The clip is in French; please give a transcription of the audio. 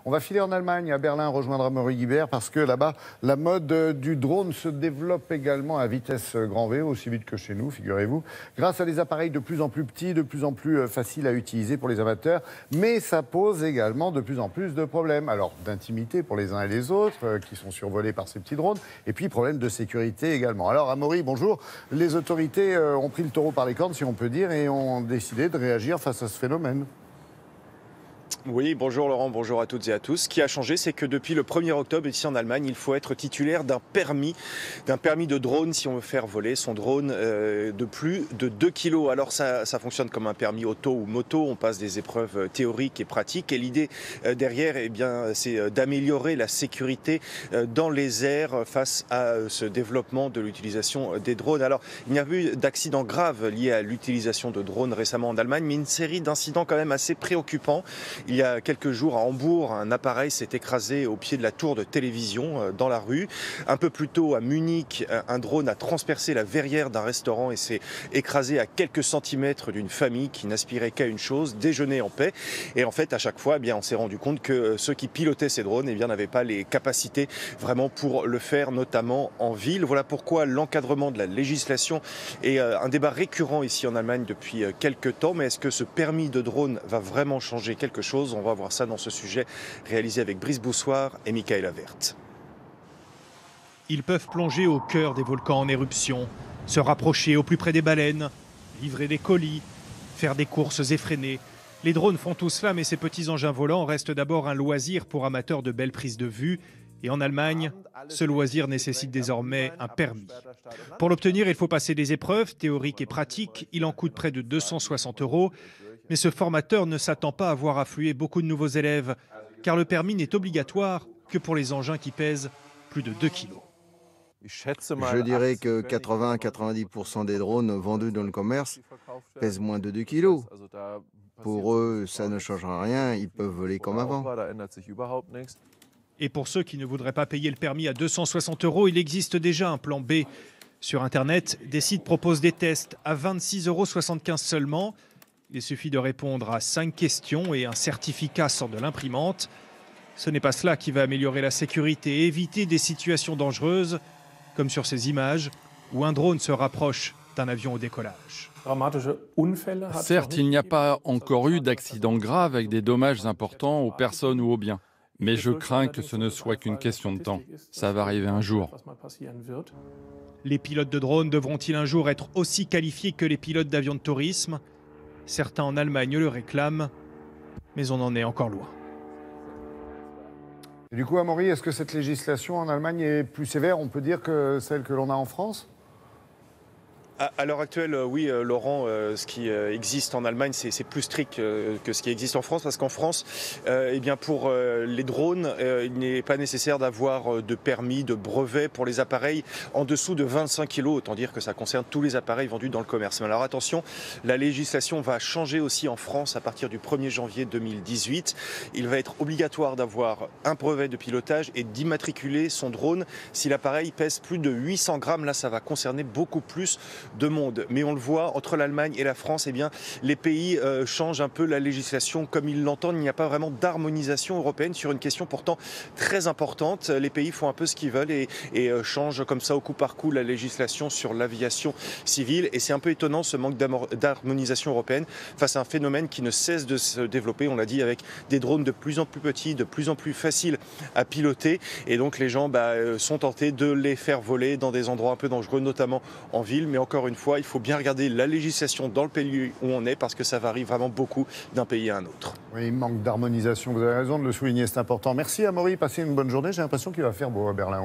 On va filer en Allemagne, à Berlin, rejoindre Amaury Guibert, parce que là-bas, la mode du drone se développe également à vitesse grand V, aussi vite que chez nous, figurez-vous, grâce à des appareils de plus en plus petits, de plus en plus faciles à utiliser pour les amateurs, mais ça pose également de plus en plus de problèmes. Alors, d'intimité pour les uns et les autres, qui sont survolés par ces petits drones, et puis problème de sécurité également. Alors, Amaury, bonjour. Les autorités ont pris le taureau par les cornes, si on peut dire, et ont décidé de réagir face à ce phénomène. Oui, bonjour Laurent, bonjour à toutes et à tous. Ce qui a changé, c'est que depuis le 1er octobre, ici en Allemagne, il faut être titulaire d'un permis de drone si on veut faire voler son drone de plus de 2 kilos. Alors ça fonctionne comme un permis auto ou moto, on passe des épreuves théoriques et pratiques. Et l'idée derrière, eh bien, c'est d'améliorer la sécurité dans les airs face à ce développement de l'utilisation des drones. Alors, il n'y a pas eu d'accidents graves liés à l'utilisation de drones récemment en Allemagne, mais une série d'incidents quand même assez préoccupants. Il y a quelques jours à Hambourg, un appareil s'est écrasé au pied de la tour de télévision dans la rue. Un peu plus tôt à Munich, un drone a transpercé la verrière d'un restaurant et s'est écrasé à quelques centimètres d'une famille qui n'aspirait qu'à une chose, déjeuner en paix. Et en fait, à chaque fois, eh bien, on s'est rendu compte que ceux qui pilotaient ces drones eh bien, n'avaient pas les capacités vraiment pour le faire, notamment en ville. Voilà pourquoi l'encadrement de la législation est un débat récurrent ici en Allemagne depuis quelques temps. Mais est-ce que ce permis de drone va vraiment changer quelque chose ? On va voir ça dans ce sujet réalisé avec Brice Boussoir et Michaela Vert. Ils peuvent plonger au cœur des volcans en éruption, se rapprocher au plus près des baleines, livrer des colis, faire des courses effrénées. Les drones font tout cela, mais ces petits engins volants restent d'abord un loisir pour amateurs de belles prises de vue. Et en Allemagne, ce loisir nécessite désormais un permis. Pour l'obtenir, il faut passer des épreuves théoriques et pratiques. Il en coûte près de 260 €. Mais ce formateur ne s'attend pas à voir affluer beaucoup de nouveaux élèves, car le permis n'est obligatoire que pour les engins qui pèsent plus de 2 kilos. Je dirais que 80-90% des drones vendus dans le commerce pèsent moins de 2 kilos. Pour eux, ça ne changera rien, ils peuvent voler comme avant. Et pour ceux qui ne voudraient pas payer le permis à 260 €, il existe déjà un plan B. Sur Internet, des sites proposent des tests à 26,75 € seulement. Il suffit de répondre à 5 questions et un certificat sort de l'imprimante. Ce n'est pas cela qui va améliorer la sécurité et éviter des situations dangereuses, comme sur ces images où un drone se rapproche d'un avion au décollage. Certes, il n'y a pas encore eu d'accident grave avec des dommages importants aux personnes ou aux biens. Mais je crains que ce ne soit qu'une question de temps. Ça va arriver un jour. Les pilotes de drones devront-ils un jour être aussi qualifiés que les pilotes d'avions de tourisme ? Certains en Allemagne le réclament, mais on en est encore loin. Et du coup, Amaury, est-ce que cette législation en Allemagne est plus sévère, on peut dire, que celle que l'on a en France ? À l'heure actuelle, oui, Laurent, ce qui existe en Allemagne, c'est plus strict que ce qui existe en France, parce qu'en France, eh bien, pour les drones, il n'est pas nécessaire d'avoir de permis, de brevet pour les appareils en dessous de 25 kilos, autant dire que ça concerne tous les appareils vendus dans le commerce. Mais alors attention, la législation va changer aussi en France à partir du 1er janvier 2018. Il va être obligatoire d'avoir un brevet de pilotage et d'immatriculer son drone si l'appareil pèse plus de 800 grammes. Là, ça va concerner beaucoup plus de monde. Mais on le voit, entre l'Allemagne et la France, eh bien, les pays changent un peu la législation comme ils l'entendent. Il n'y a pas vraiment d'harmonisation européenne sur une question pourtant très importante. Les pays font un peu ce qu'ils veulent et changent comme ça au coup par coup la législation sur l'aviation civile. Et c'est un peu étonnant ce manque d'harmonisation européenne face à un phénomène qui ne cesse de se développer, on l'a dit, avec des drones de plus en plus petits, de plus en plus faciles à piloter. Et donc les gens sont tentés de les faire voler dans des endroits un peu dangereux, notamment en ville. Mais encore une fois, il faut bien regarder la législation dans le pays où on est parce que ça varie vraiment beaucoup d'un pays à un autre. Oui, il manque d'harmonisation, vous avez raison de le souligner, c'est important. Merci Amaury, passez une bonne journée, j'ai l'impression qu'il va faire beau à Berlin.